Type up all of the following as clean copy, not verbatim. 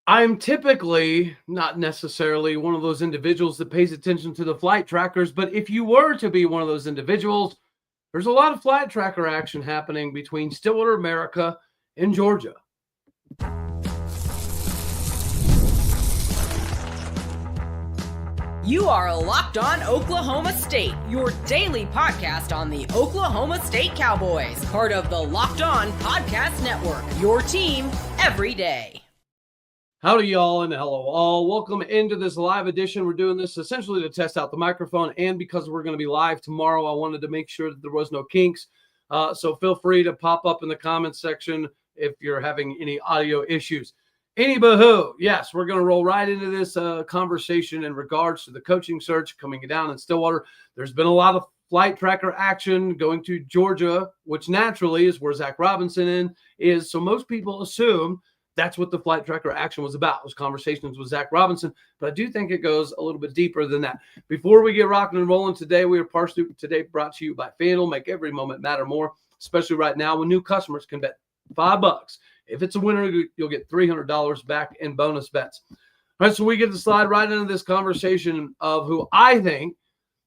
I'm typically not necessarily one of those individuals that pays attention to the flight trackers, but if you were to be one of those individuals, there's a lot of flight tracker action happening between Stillwater, America, and Georgia. You are Locked On Oklahoma State, your daily podcast on the Oklahoma State Cowboys, part of the Locked On Podcast Network, your team every day. Howdy, y'all, and hello, all. Welcome into this live edition. We're doing this essentially to test out the microphone, and because we're going to be live tomorrow, I wanted to make sure that there was no kinks. So feel free to pop up in the comments section if you're having any audio issues. Anywho, yes, we're going to roll right into this conversation in regards to the coaching search coming down in Stillwater. There's been a lot of flight tracker action going to Georgia, which naturally is where Zach Robinson is. So most people assume that's what the flight tracker action was about, was conversations with Zach Robinson. But I do think it goes a little bit deeper than that. Before we get rocking and rolling today, we are partially today brought to you by FanDuel. Make every moment matter more, especially right now when new customers can bet $5. If it's a winner, you'll get $300 back in bonus bets. All right, so we get to slide right into this conversation of who I think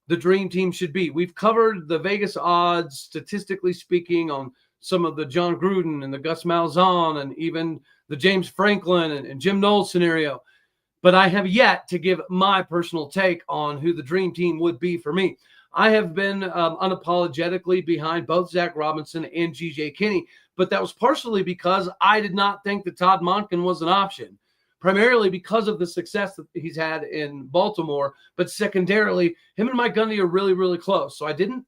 the dream team should be. We've covered the Vegas odds, statistically speaking, on some of the John Gruden and the Gus Malzahn and even the James Franklin and Jim Knowles scenario. But I have yet to give my personal take on who the dream team would be for me. I have been unapologetically behind both Zach Robinson and G.J. Kinney, but that was partially because I did not think that Todd Monken was an option, primarily because of the success that he's had in Baltimore, but secondarily, him and Mike Gundy are really, really close. So I didn't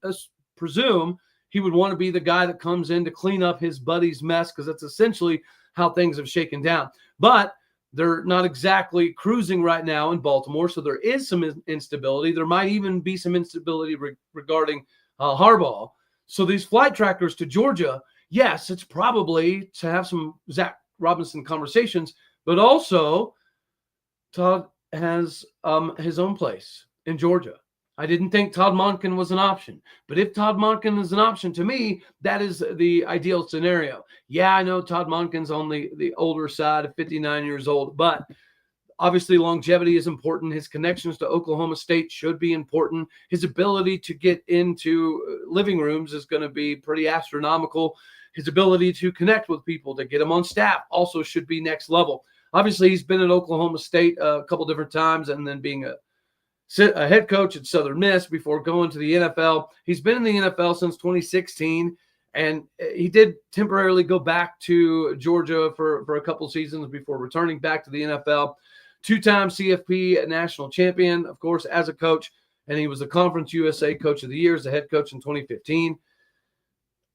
presume he would want to be the guy that comes in to clean up his buddy's mess, because that's essentially how things have shaken down. But they're not exactly cruising right now in Baltimore, so there is some instability. There might even be some instability regarding Harbaugh. So these flight trackers to Georgia, yes, it's probably to have some Zach Robinson conversations, but also Todd has his own place in Georgia. I didn't think Todd Monken was an option, but if Todd Monken is an option, to me, that is the ideal scenario. Yeah, I know Todd Monken's on the older side of 59 years old, but obviously longevity is important. His connections to Oklahoma State should be important. His ability to get into living rooms is going to be pretty astronomical. His ability to connect with people, to get him on staff, also should be next level. Obviously, he's been at Oklahoma State a couple different times, and then being a head coach at Southern Miss before going to the NFL. He's been in the NFL since 2016, and he did temporarily go back to Georgia for a couple seasons before returning back to the NFL. Two-time CFP national champion, of course, as a coach, and he was the Conference USA Coach of the Year as a head coach in 2015.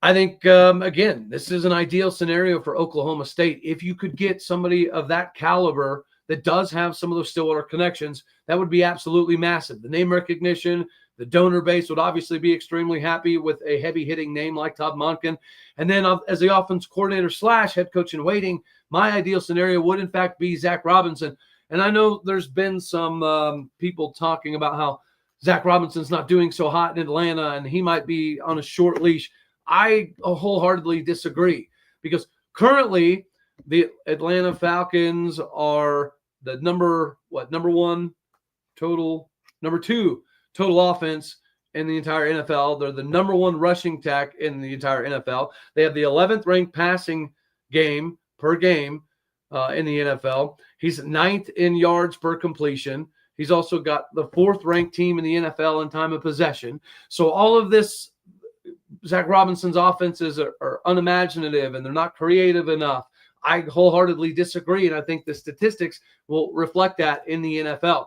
I think, again, this is an ideal scenario for Oklahoma State. If you could get somebody of that caliber that does have some of those Stillwater connections, that would be absolutely massive. The name recognition, the donor base would obviously be extremely happy with a heavy-hitting name like Todd Monken. And then as the offense coordinator / head coach in waiting, my ideal scenario would, in fact, be Zach Robinson. And I know there's been some people talking about how Zach Robinson's not doing so hot in Atlanta and he might be on a short leash. I wholeheartely disagree, because currently the Atlanta Falcons are the number two total offense in the entire NFL. They're the number one rushing attack in the entire NFL. They have the 11th ranked passing game per game in the NFL. He's ninth in yards per completion. He's also got the 4th ranked team in the NFL in time of possession. So all of this, Zach Robinson's offenses are unimaginative and they're not creative enough. I wholeheartedly disagree, and I think the statistics will reflect that in the NFL.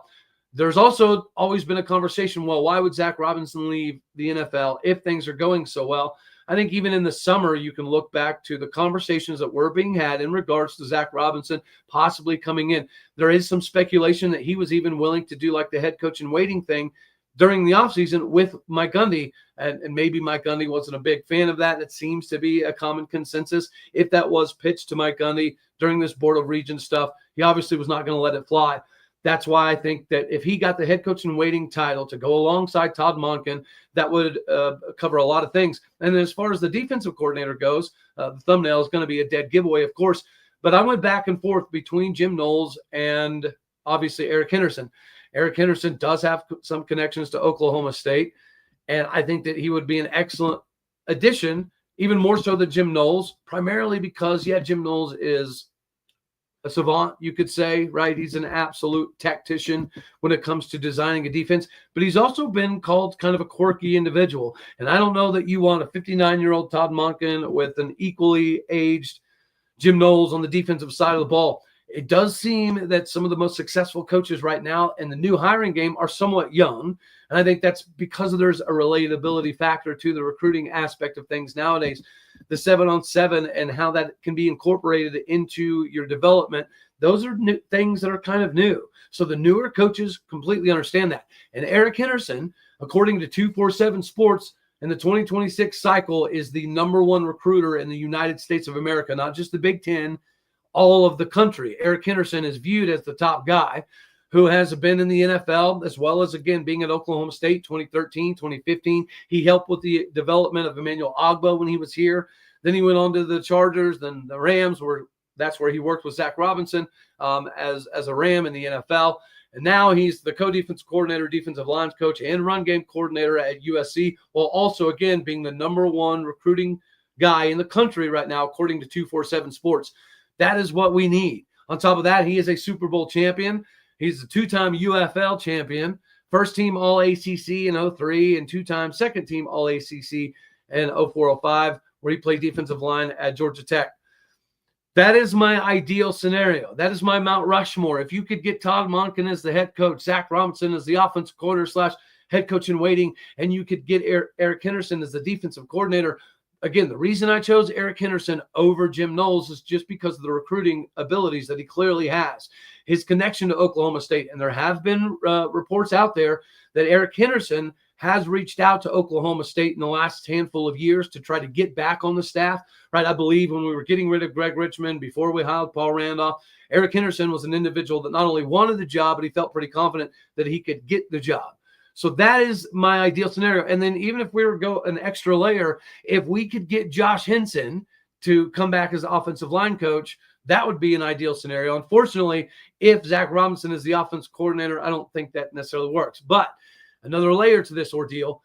There's also always been a conversation, well, why would Zach Robinson leave the NFL if things are going so well? I think even in the summer, you can look back to the conversations that were being had in regards to Zach Robinson possibly coming in. There is some speculation that he was even willing to do like the head coach in waiting thing during the offseason with Mike Gundy, and maybe Mike Gundy wasn't a big fan of that. It seems to be a common consensus. If that was pitched to Mike Gundy during this Board of Regents stuff, he obviously was not going to let it fly. That's why I think that if he got the head coach in waiting title to go alongside Todd Monken, that would cover a lot of things. And as far as the defensive coordinator goes, the thumbnail is going to be a dead giveaway, of course. But I went back and forth between Jim Knowles and obviously Eric Henderson. Eric Henderson does have some connections to Oklahoma State, and I think that he would be an excellent addition, even more so than Jim Knowles, primarily because, Jim Knowles is a savant, you could say, right? He's an absolute tactician when it comes to designing a defense, but he's also been called kind of a quirky individual. And I don't know that you want a 59-year-old Todd Monken with an equally aged Jim Knowles on the defensive side of the ball. It does seem that some of the most successful coaches right now in the new hiring game are somewhat young. And I think that's because there's a relatability factor to the recruiting aspect of things nowadays. The 7-on-7 and how that can be incorporated into your development, those are new things that are kind of new. So the newer coaches completely understand that. And Eric Henderson, according to 247 Sports, in the 2026 cycle is the #1 recruiter in the United States of America, not just the Big Ten, all of the country. Eric Henderson is viewed as the top guy who has been in the NFL, as well as, again, being at Oklahoma State 2013, 2015. He helped with the development of Emmanuel Ogbah when he was here. Then he went on to the Chargers, then the Rams, that's where he worked with Zach Robinson as a Ram in the NFL. And now he's the co-defensive coordinator, defensive lines coach, and run game coordinator at USC, while also, again, being the #1 recruiting guy in the country right now, according to 247 Sports. That is what we need. On top of that, he is a Super Bowl champion. He's a 2-time UFL champion, first-team All-ACC in 2003, and 2-time second-team All-ACC in 2004-05, where he played defensive line at Georgia Tech. That is my ideal scenario. That is my Mount Rushmore. If you could get Todd Monken as the head coach, Zach Robinson as the offensive coordinator / head coach in waiting, and you could get Eric Henderson as the defensive coordinator. Again, the reason I chose Eric Henderson over Jim Knowles is just because of the recruiting abilities that he clearly has. His connection to Oklahoma State, and there have been reports out there that Eric Henderson has reached out to Oklahoma State in the last handful of years to try to get back on the staff, right? I believe when we were getting rid of Greg Richmond, before we hired Paul Randolph, Eric Henderson was an individual that not only wanted the job, but he felt pretty confident that he could get the job. So that is my ideal scenario. And then even if we were to go an extra layer, if we could get Josh Henson to come back as offensive line coach, that would be an ideal scenario. Unfortunately, if Zach Robinson is the offensive coordinator, I don't think that necessarily works. But another layer to this ordeal,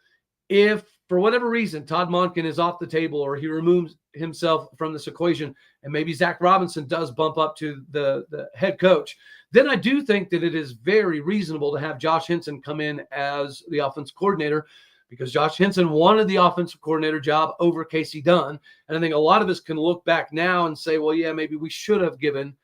if for whatever reason Todd Monken is off the table or he removes himself from this equation and maybe Zach Robinson does bump up to the head coach, then I do think that it is very reasonable to have Josh Henson come in as the offensive coordinator, because Josh Henson wanted the offensive coordinator job over Casey Dunn. And I think a lot of us can look back now and say, well, yeah, maybe we should have given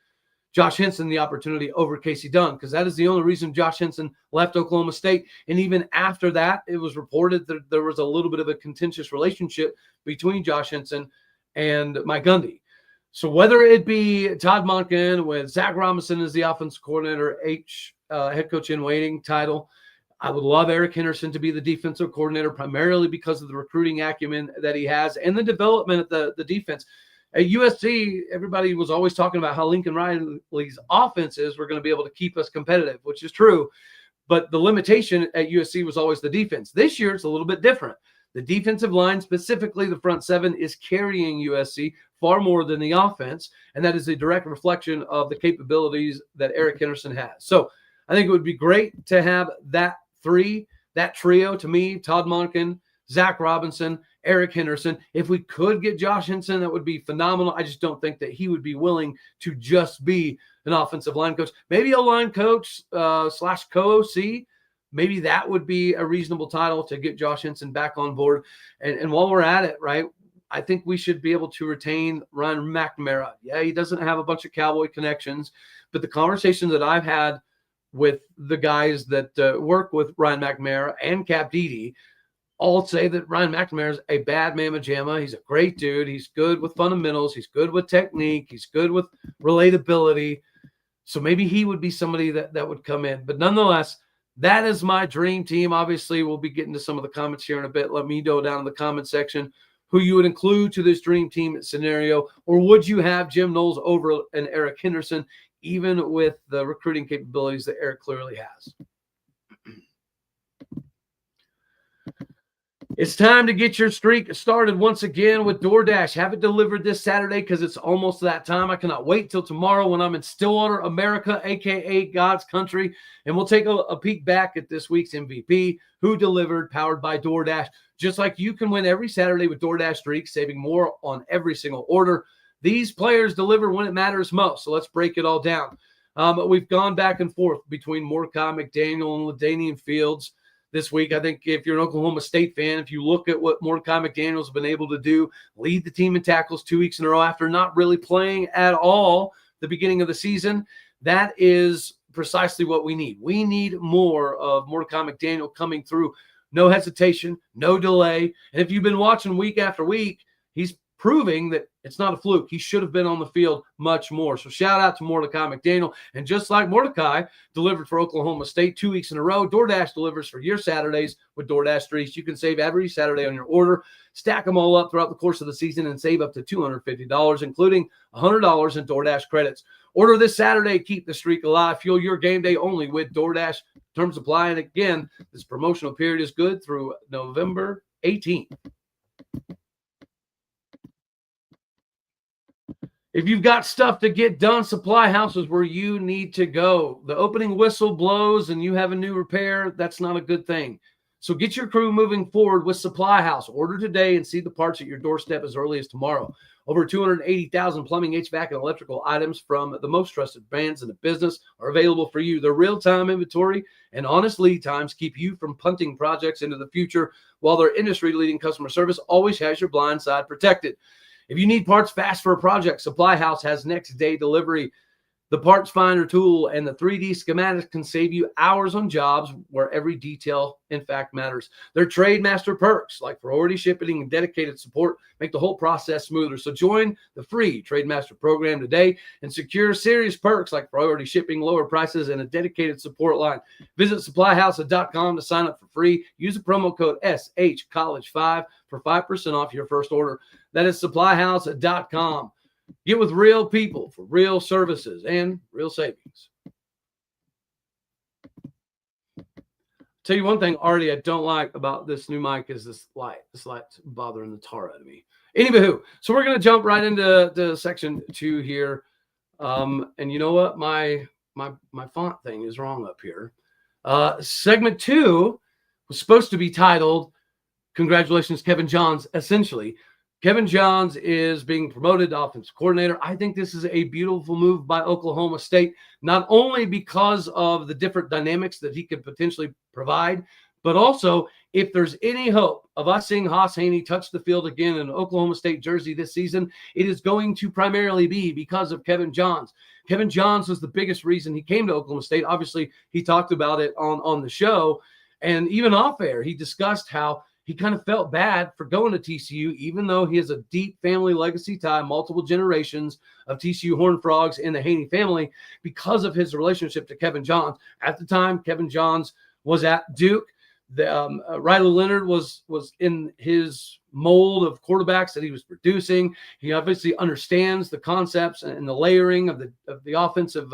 Josh Henson the opportunity over Casey Dunn, because that is the only reason Josh Henson left Oklahoma State. And even after that, it was reported that there was a little bit of a contentious relationship between Josh Henson and Mike Gundy. So whether it be Todd Monken with Zach Robinson as the offensive coordinator, head coach in waiting title, I would love Eric Henderson to be the defensive coordinator, primarily because of the recruiting acumen that he has and the development of the defense. At USC, everybody was always talking about how Lincoln Riley's offenses were going to be able to keep us competitive, which is true. But the limitation at USC was always the defense. This year, it's a little bit different. The defensive line, specifically the front seven, is carrying USC far more than the offense, and that is a direct reflection of the capabilities that Eric Henderson has. So I think it would be great to have that trio, to me, Todd Monken, Zach Robinson, Eric Henderson. If we could get Josh Henson, that would be phenomenal. I just don't think that he would be willing to just be an offensive line coach. Maybe a line coach / co-OC. Maybe that would be a reasonable title to get Josh Henson back on board. And while we're at it, right, I think we should be able to retain Ryan McNamara. Yeah, he doesn't have a bunch of Cowboy connections, but the conversations that I've had with the guys that work with Ryan McNamara and Cap Dede all say that Ryan McNamara is a bad mamma jamma. He's a great dude. He's good with fundamentals. He's good with technique. He's good with relatability. So maybe he would be somebody that would come in. But nonetheless, that is my dream team. Obviously, we'll be getting to some of the comments here in a bit. Let me know down in the comment section who you would include to this dream team scenario, or would you have Jim Knowles over and Eric Henderson, even with the recruiting capabilities that Eric clearly has? It's time to get your streak started once again with DoorDash. Have it delivered this Saturday because it's almost that time. I cannot wait till tomorrow when I'm in Stillwater, America, a.k.a. God's country. And we'll take a peek back at this week's MVP, who delivered, powered by DoorDash. Just like you can win every Saturday with DoorDash streaks, saving more on every single order. These players deliver when it matters most. So let's break it all down. We've gone back and forth between Mordecai McDaniel and LaDainian Fields this week. I think if you're an Oklahoma State fan, if you look at what Mordecai McDaniel's been able to do, lead the team in tackles 2 weeks in a row after not really playing at all the beginning of the season, that is precisely what we need. We need more of Mordecai McDaniel coming through. No hesitation, no delay. And if you've been watching week after week, he's proving that it's not a fluke. He should have been on the field much more. So shout out to Mordecai McDaniel. And just like Mordecai delivered for Oklahoma State 2 weeks in a row, DoorDash delivers for your Saturdays with DoorDash streaks. You can save every Saturday on your order. Stack them all up throughout the course of the season and save up to $250, including $100 in DoorDash credits. Order this Saturday. Keep the streak alive. Fuel your game day only with DoorDash. Terms apply. And again, this promotional period is good through November 18th. If you've got stuff to get done, Supply House is where you need to go. The opening whistle blows and you have a new repair. That's not a good thing. So get your crew moving forward with Supply House. Order today and see the parts at your doorstep as early as tomorrow. Over 280,000 plumbing, HVAC, and electrical items from the most trusted brands in the business are available for you. Their real-time inventory and honest lead times keep you from punting projects into the future, while their industry-leading customer service always has your blind side protected. If you need parts fast for a project, Supply House has next-day delivery. The Parts Finder tool and the 3D schematics can save you hours on jobs where every detail, in fact, matters. Their Trademaster perks, like priority shipping and dedicated support, make the whole process smoother. So join the free Trademaster program today and secure serious perks like priority shipping, lower prices, and a dedicated support line. Visit supplyhouse.com to sign up for free. Use the promo code SHCollege5 for 5% off your first order. That is supplyhouse.com. Get with real people for real services and real savings. Tell you one thing, Artie, I don't like about this new mic is this light. This light's bothering the tar out of me. Anywho, so we're going to jump right into section 2 here. And you know what? My font thing is wrong up here. Segment 2 was supposed to be titled, Congratulations, Kevin Johns, essentially. Kevin Johns is being promoted to offensive coordinator. I think this is a beautiful move by Oklahoma State, not only because of the different dynamics that he could potentially provide, but also if there's any hope of us seeing Haas Haney touch the field again in an Oklahoma State jersey this season, it is going to primarily be because of Kevin Johns. Kevin Johns was the biggest reason he came to Oklahoma State. Obviously, he talked about it on the show, and even off air, he discussed how he kind of felt bad for going to TCU, even though he has a deep family legacy tie, multiple generations of TCU Horned Frogs in the Haney family, because of his relationship to Kevin Johns. At the time, Kevin Johns was at Duke. Riley Leonard was in his mold of quarterbacks that he was producing. He obviously understands the concepts and the layering of the offensive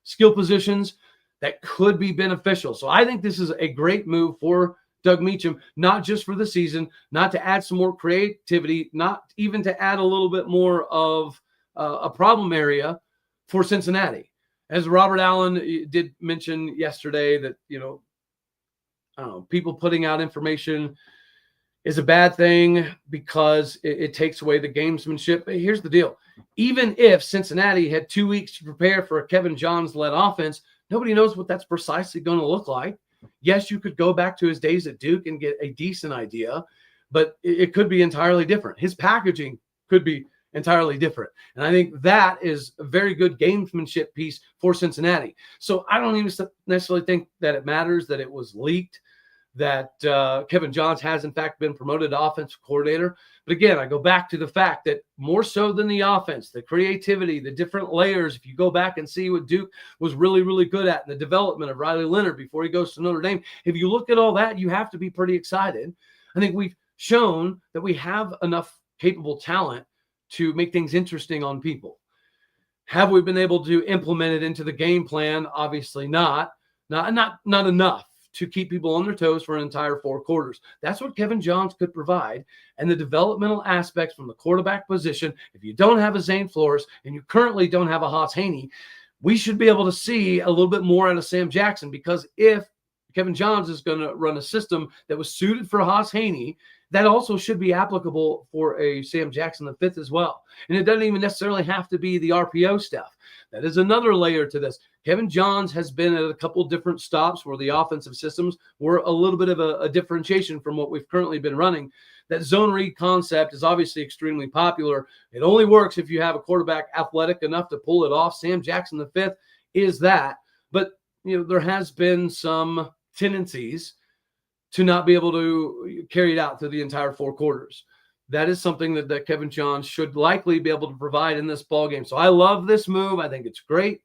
skill positions that could be beneficial. So I think this is a great move for Doug Meacham, not just for the season, not to add some more creativity, not even to add a little bit more of a problem area for Cincinnati. As Robert Allen did mention yesterday that, I don't know, people putting out information is a bad thing because it takes away the gamesmanship. But here's the deal. Even if Cincinnati had 2 weeks to prepare for a Kevin Johns-led offense, nobody knows what that's precisely going to look like. Yes, you could go back to his days at Duke and get a decent idea, but it could be entirely different. His packaging could be entirely different. And I think that is a very good gamesmanship piece for Cincinnati. So I don't even necessarily think that it matters that it was leaked, that Kevin Johns has, in fact, been promoted to offensive coordinator. But again, I go back to the fact that more so than the offense, the creativity, the different layers, if you go back and see what Duke was really, really good at in the development of Riley Leonard before he goes to Notre Dame, if you look at all that, you have to be pretty excited. I think we've shown that we have enough capable talent to make things interesting on people. Have we been able to implement it into the game plan? Obviously not enough to keep people on their toes for an entire 4 quarters. That's what Kevin Johns could provide. And the developmental aspects from the quarterback position, if you don't have a Zane Flores and you currently don't have a Haas Haney, we should be able to see a little bit more out of Sam Jackson, because if Kevin Johns is going to run a system that was suited for Haas Haney, that also should be applicable for a Sam Jackson the fifth as well. And it doesn't even necessarily have to be the RPO stuff. That is another layer to this. Kevin Johns has been at a couple different stops where the offensive systems were a little bit of a differentiation from what we've currently been running. That zone read concept is obviously extremely popular. It only works if you have a quarterback athletic enough to pull it off. Sam Jackson the fifth is that. But, there has been some tendencies to not be able to carry it out through the entire 4 quarters. That is something that Kevin Johns should likely be able to provide in this ballgame. So I love this move. I think it's great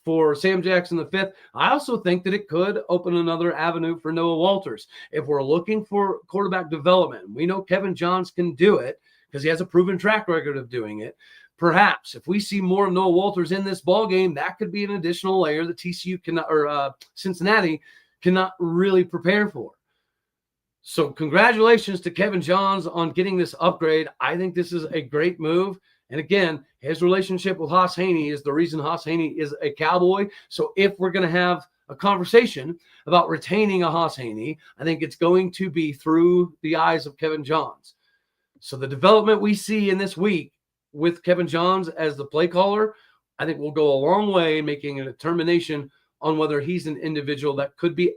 for Sam Jackson the fifth. I also think that it could open another avenue for Noah Walters. If we're looking for quarterback development, we know Kevin Johns can do it because he has a proven track record of doing it. Perhaps if we see more of Noah Walters in this ballgame, that could be an additional layer that TCU cannot, or Cincinnati cannot really prepare for. So congratulations to Kevin Johns on getting this upgrade. I think this is a great move. And again, his relationship with Haas Haney is the reason Haas Haney is a Cowboy. So if we're going to have a conversation about retaining a Haas Haney, I think it's going to be through the eyes of Kevin Johns. So the development we see in this week with Kevin Johns as the play caller, I think will go a long way in making a determination on whether he's an individual that could be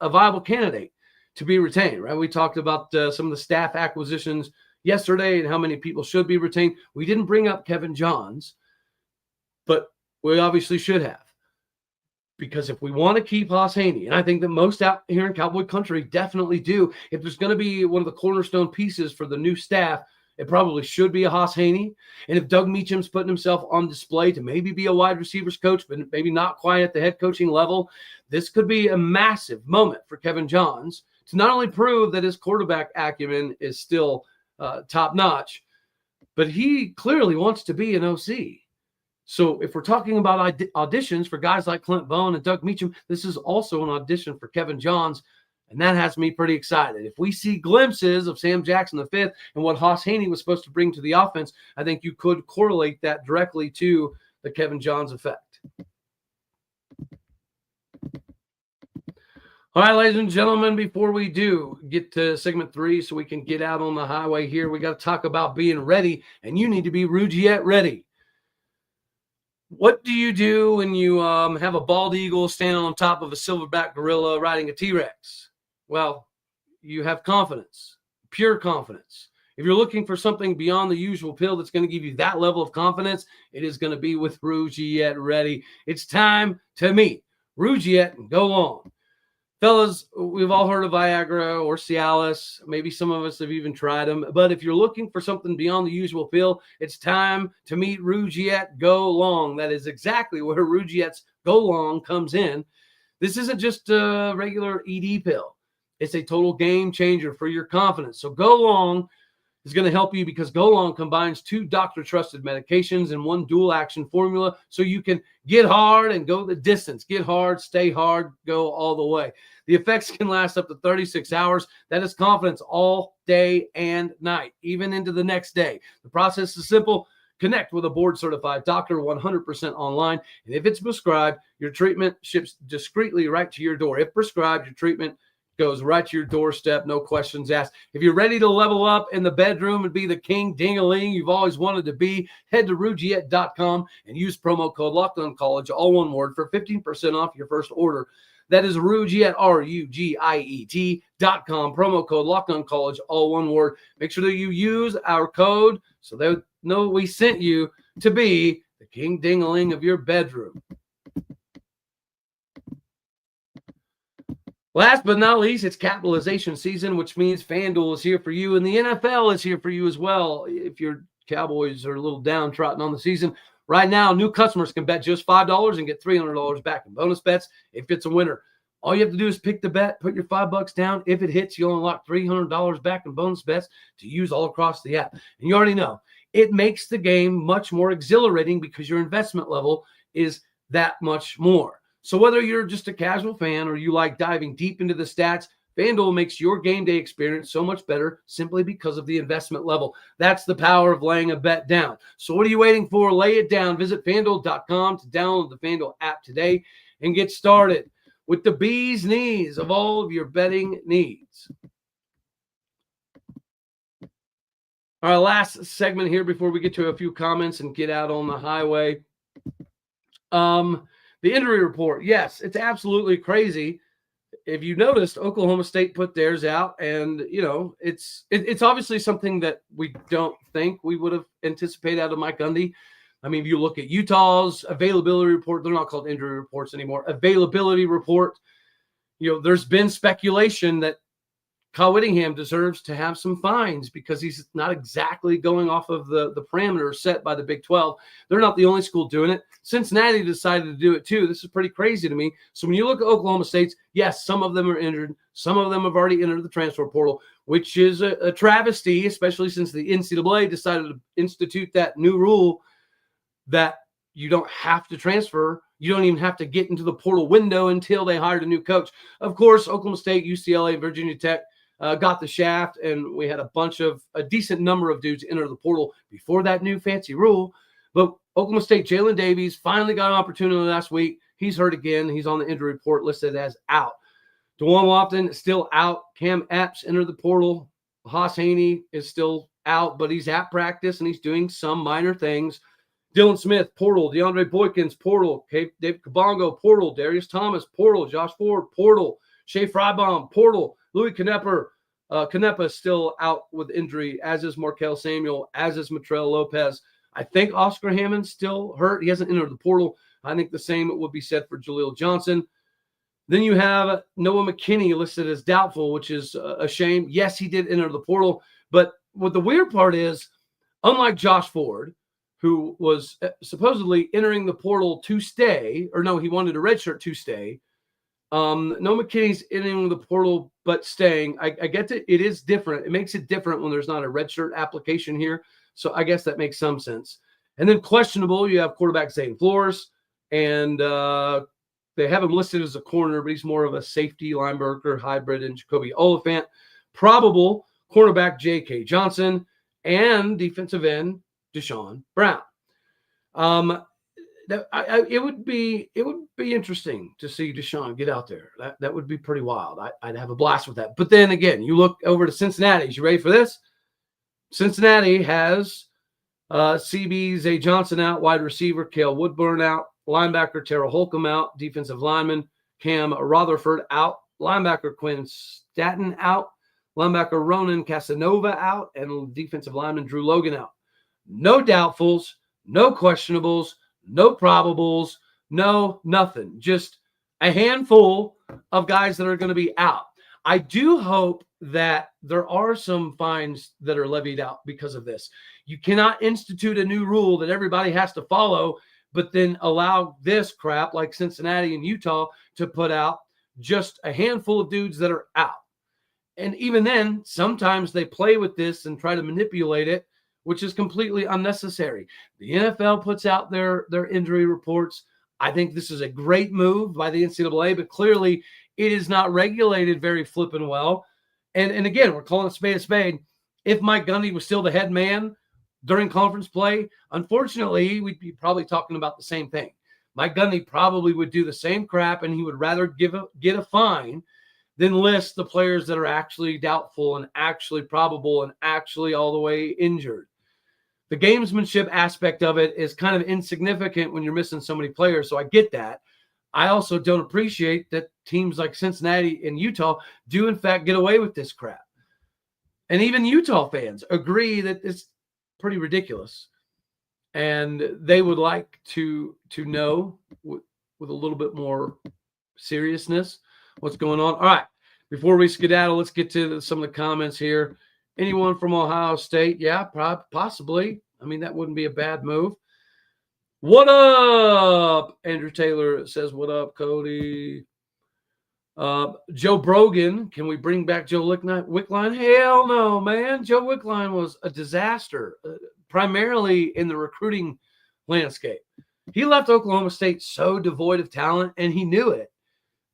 a viable candidate to be retained, right? We talked about some of the staff acquisitions yesterday and how many people should be retained. We didn't bring up Kevin Johns, but we obviously should have. Because if we want to keep Haas Haney, and I think that most out here in Cowboy country definitely do, if there's going to be one of the cornerstone pieces for the new staff, it probably should be a Haas Haney. And if Doug Meacham's putting himself on display to maybe be a wide receivers coach, but maybe not quite at the head coaching level, this could be a massive moment for Kevin Johns to not only prove that his quarterback acumen is still top-notch, but he clearly wants to be an OC. So if we're talking about auditions for guys like Clint Bowen and Doug Meacham, this is also an audition for Kevin Johns, and that has me pretty excited. If we see glimpses of Sam Jackson V and what Haas Haney was supposed to bring to the offense, I think you could correlate that directly to the Kevin Johns effect. All right, ladies and gentlemen, before we do get to segment 3 so we can get out on the highway here, we got to talk about being ready, and you need to be Rougiette ready. What do you do when you have a bald eagle standing on top of a silverback gorilla riding a T-Rex? Well, you have confidence, pure confidence. If you're looking for something beyond the usual pill that's going to give you that level of confidence, it is going to be with Rougiette Ready. It's time to meet Rougiette and go long. Fellas, we've all heard of Viagra or Cialis. Maybe some of us have even tried them. But if you're looking for something beyond the usual pill, it's time to meet Rougiette Go Long. That is exactly where Rougiette's Go Long comes in. This isn't just a regular ED pill. It's a total game changer for your confidence. So Go Long is going to help you because Go Long combines 2 doctor-trusted medications in one dual-action formula so you can get hard and go the distance. Get hard, stay hard, go all the way. The effects can last up to 36 hours. That is confidence all day and night, even into the next day. The process is simple. Connect with a board-certified doctor 100% online, and if it's prescribed, your treatment ships discreetly right to your door. If prescribed, your treatment goes right to your doorstep, no questions asked. If you're ready to level up in the bedroom and be the king ding-a-ling you've always wanted to be, head to Rougiette.com and use promo code LOCKEDONCollege, all one word, for 15% off your first order. That is Rougiette, Rougiette.com, promo code LOCKEDONCollege, all one word. Make sure that you use our code so they know we sent you to be the king ding-a-ling of your bedroom. Last but not least, it's capitalization season, which means FanDuel is here for you, and the NFL is here for you as well. If your Cowboys are a little downtrodden on the season, right now, new customers can bet just $5 and get $300 back in bonus bets if it's a winner. All you have to do is pick the bet, put your $5 down. If it hits, you'll unlock $300 back in bonus bets to use all across the app. And you already know, it makes the game much more exhilarating because your investment level is that much more. So whether you're just a casual fan or you like diving deep into the stats, FanDuel makes your game day experience so much better simply because of the investment level. That's the power of laying a bet down. So what are you waiting for? Lay it down. Visit FanDuel.com to download the FanDuel app today and get started with the bee's knees of all of your betting needs. All right, last segment here before we get to a few comments and get out on the highway. The injury report. Yes, it's absolutely crazy. If you noticed, Oklahoma State put theirs out, and it's obviously something that we don't think we would have anticipated out of Mike Gundy. I mean, if you look at Utah's availability report, they're not called injury reports anymore. Availability report. There's been speculation that Kyle Whittingham deserves to have some fines because he's not exactly going off of the parameters set by the Big 12. They're not the only school doing it. Cincinnati decided to do it too. This is pretty crazy to me. So when you look at Oklahoma State's, yes, some of them are injured. Some of them have already entered the transfer portal, which is a travesty, especially since the NCAA decided to institute that new rule that you don't have to transfer. You don't even have to get into the portal window until they hired a new coach. Of course, Oklahoma State, UCLA, Virginia Tech got the shaft, and we had a decent number of dudes enter the portal before that new fancy rule. But Oklahoma State, Jalen Davies finally got an opportunity last week. He's hurt again. He's on the injury report listed as out. DeJuan Lofton still out. Cam Epps entered the portal. Haas Haney is still out, but he's at practice and he's doing some minor things. Dylan Smith, portal. DeAndre Boykins, portal. David Kabongo, portal. Darius Thomas, portal. Josh Ford, portal. Shea Frybaum, portal. Louis Canepa is still out with injury, as is Markel Samuel, as is Matrell Lopez. I think Oscar Hammond's still hurt. He hasn't entered the portal. I think the same would be said for Jaleel Johnson. Then you have Noah McKinney listed as doubtful, which is a shame. Yes, he did enter the portal. But what the weird part is, unlike Josh Ford, who was supposedly entering the portal to stay, or no, he wanted a redshirt to stay. Noah McKinney's entering the portal but staying. I get it. It is different. It makes it different when there's not a redshirt application here. So I guess that makes some sense. And then questionable, you have quarterback Zane Flores, and they have him listed as a corner, but he's more of a safety linebacker hybrid in Jacoby Oliphant. Probable cornerback J.K. Johnson and defensive end Deshaun Brown. It would be interesting to see Deshaun get out there. That would be pretty wild. I'd have a blast with that. But then again, you look over to Cincinnati. You ready for this? Cincinnati has CB Zay Johnson out, wide receiver Cale Woodburn out, linebacker Terrell Holcomb out, defensive lineman Cam Rutherford out, linebacker Quinn Staten out, linebacker Ronan Casanova out, and defensive lineman Drew Logan out. No doubtfuls, no questionables, no probables, no nothing. Just a handful of guys that are going to be out. I do hope that there are some fines that are levied out because of this. You cannot institute a new rule that everybody has to follow, but then allow this crap like Cincinnati and Utah to put out just a handful of dudes that are out. And even then, sometimes they play with this and try to manipulate it, which is completely unnecessary. The NFL puts out their injury reports. I think this is a great move by the NCAA, but clearly it is not regulated very flippin' well. And again, we're calling a spade a spade. If Mike Gundy was still the head man during conference play, unfortunately, we'd be probably talking about the same thing. Mike Gundy probably would do the same crap, and he would rather get a fine than list the players that are actually doubtful and actually probable and actually all the way injured. The gamesmanship aspect of it is kind of insignificant when you're missing so many players, so I get that. I also don't appreciate that teams like Cincinnati and Utah do, in fact, get away with this crap. And even Utah fans agree that it's pretty ridiculous. And they would like to know with a little bit more seriousness what's going on. All right, before we skedaddle, let's get to some of the comments here. Anyone from Ohio State? Yeah, possibly. I mean, that wouldn't be a bad move. What up? Andrew Taylor says, what up, Cody? Joe Brogan, can we bring back Joe Wickline? Hell no, man. Joe Wickline was a disaster, primarily in the recruiting landscape. He left Oklahoma State so devoid of talent, and he knew it,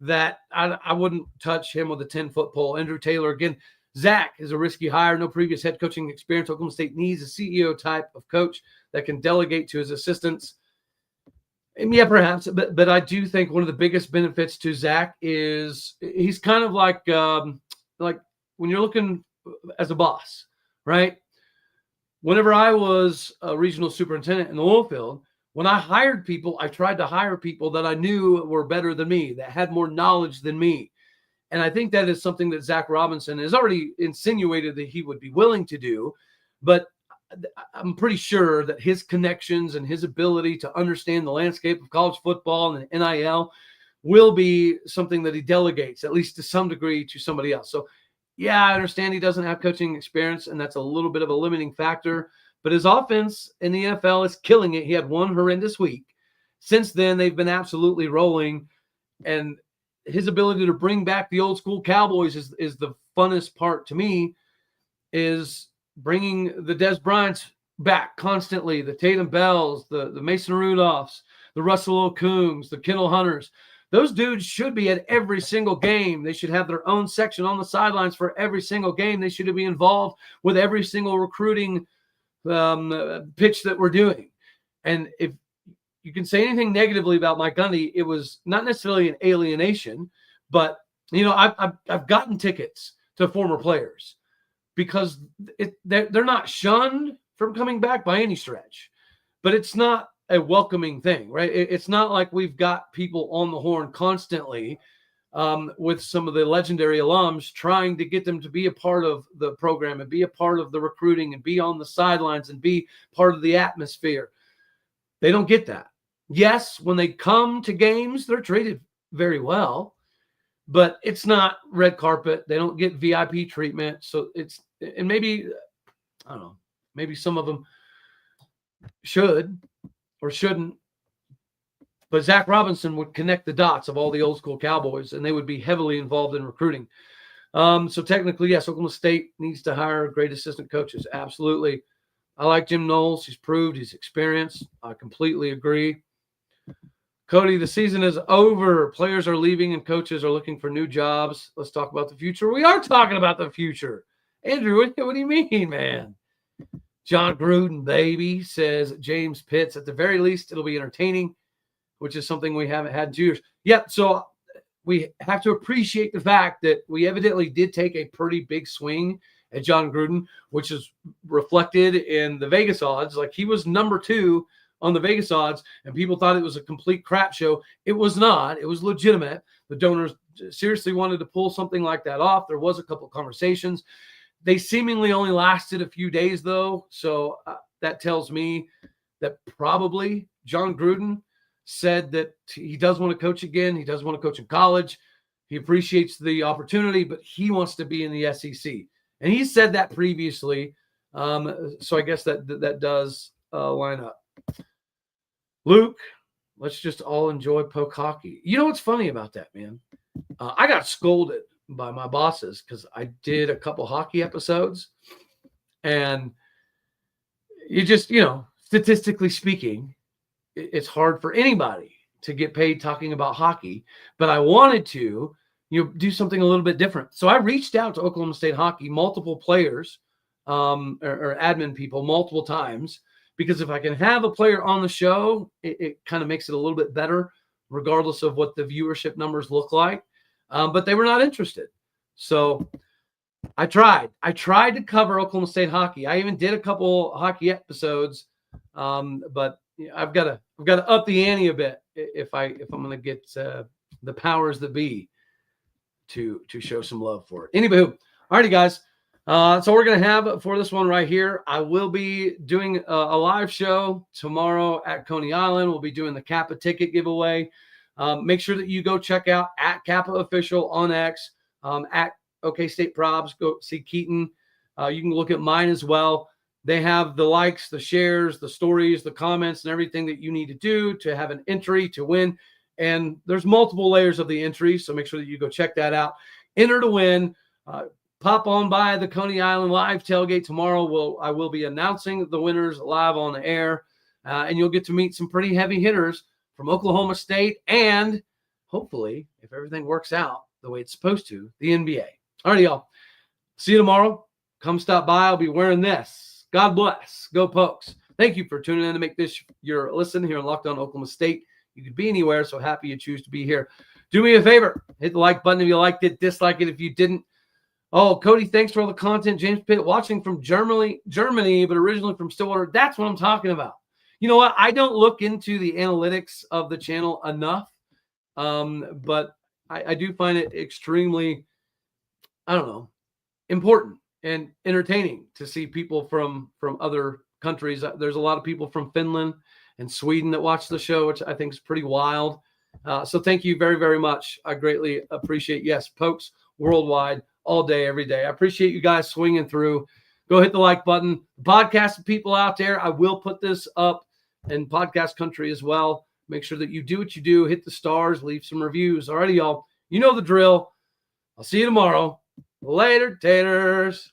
that I wouldn't touch him with a 10-foot pole. Andrew Taylor, again, Zach is a risky hire. No previous head coaching experience. Oklahoma State needs a CEO type of coach that can delegate to his assistants. And yeah, perhaps, but I do think one of the biggest benefits to Zach is he's kind of like when you're looking as a boss, right? Whenever I was a regional superintendent in the oil field, when I hired people, I tried to hire people that I knew were better than me, that had more knowledge than me. And I think that is something that Zach Robinson has already insinuated that he would be willing to do. But I'm pretty sure that his connections and his ability to understand the landscape of college football and NIL will be something that he delegates, at least to some degree, to somebody else. So, yeah, I understand he doesn't have coaching experience, and that's a little bit of a limiting factor. But his offense in the NFL is killing it. He had one horrendous week. Since then, they've been absolutely rolling. And his ability to bring back the old school Cowboys is the funnest part to me, is bringing the Des Bryants back constantly, the Tatum Bells, the Mason Rudolphs, the Russell Okung's, the Kendall Hunters. Those dudes should be at every single game. They should have their own section on the sidelines for every single game. They should be involved with every single recruiting pitch that we're doing. And if you can say anything negatively about Mike Gundy, it was not necessarily an alienation, but I've gotten tickets to former players because they're not shunned from coming back by any stretch, but it's not a welcoming thing, right? It's not like we've got people on the horn constantly with some of the legendary alums trying to get them to be a part of the program and be a part of the recruiting and be on the sidelines and be part of the atmosphere. They don't get that. Yes, when they come to games, they're treated very well, but it's not red carpet. They don't get VIP treatment. So and maybe, I don't know, maybe some of them should or shouldn't. But Zach Robinson would connect the dots of all the old school Cowboys, and they would be heavily involved in recruiting. So technically, yes, Oklahoma State needs to hire great assistant coaches. Absolutely. I like Jim Knowles. He's proved his experience. I completely agree. Cody, the season is over. Players are leaving and coaches are looking for new jobs. Let's talk about the future. We are talking about the future. Andrew, what do you mean, man? John Gruden, baby, says James Pitts. At the very least, it'll be entertaining, which is something we haven't had in 2 years. Yeah, so we have to appreciate the fact that we evidently did take a pretty big swing at John Gruden, which is reflected in the Vegas odds. Like, he was number 2 on the Vegas odds, and people thought it was a complete crap show. It was not. It was legitimate. The donors seriously wanted to pull something like that off. There was a couple of conversations. They seemingly only lasted a few days, though. So that tells me that probably John Gruden said that he does want to coach again. He does want to coach in college. He appreciates the opportunity, but he wants to be in the SEC. And he said that previously. So I guess that does line up. Luke, let's just all enjoy poke hockey. You know what's funny about that, man? I got scolded by my bosses because I did a couple hockey episodes. And you just, statistically speaking, it's hard for anybody to get paid talking about hockey. But I wanted to, do something a little bit different. So I reached out to Oklahoma State hockey, multiple players or admin people multiple times, because if I can have a player on the show, it kind of makes it a little bit better, regardless of what the viewership numbers look like. But they were not interested. So I tried. to cover Oklahoma State hockey. I even did a couple hockey episodes, but I've got to up the ante a bit if I'm going to get the powers that be to show some love for it. Anywho, alrighty, guys. So we're going to have for this one right here. I will be doing a live show tomorrow at Coney Island. We'll be doing the Kappa ticket giveaway. Make sure that you go check out at Kappa Official on X, at OK State Probs. Go see Keaton. You can look at mine as well. They have the likes, the shares, the stories, the comments, and everything that you need to do to have an entry to win. And there's multiple layers of the entry, so make sure that you go check that out. Enter to win. Pop on by the Coney Island live tailgate tomorrow. I will be announcing the winners live on the air. and you'll get to meet some pretty heavy hitters from Oklahoma State and hopefully, if everything works out the way it's supposed to, the NBA. All right, y'all. See you tomorrow. Come stop by. I'll be wearing this. God bless. Go Pokes. Thank you for tuning in to make this your listen here on Locked On Oklahoma State. You could be anywhere, so happy you choose to be here. Do me a favor. Hit the like button if you liked it. Dislike it if you didn't. Oh, Cody, thanks for all the content. James Pitt watching from Germany, but originally from Stillwater. That's what I'm talking about. You know what? I don't look into the analytics of the channel enough, but I do find it extremely, important and entertaining to see people from other countries. There's a lot of people from Finland and Sweden that watch the show, which I think is pretty wild. So thank you very, very much. I greatly appreciate, yes, Pokes worldwide, all day, every day. I appreciate you guys swinging through. Go hit the like button. Podcast people out there, I will put this up in podcast country as well. Make sure that you do what you do. Hit the stars, leave some reviews. Alrighty, y'all. You know the drill. I'll see you tomorrow. Later, taters.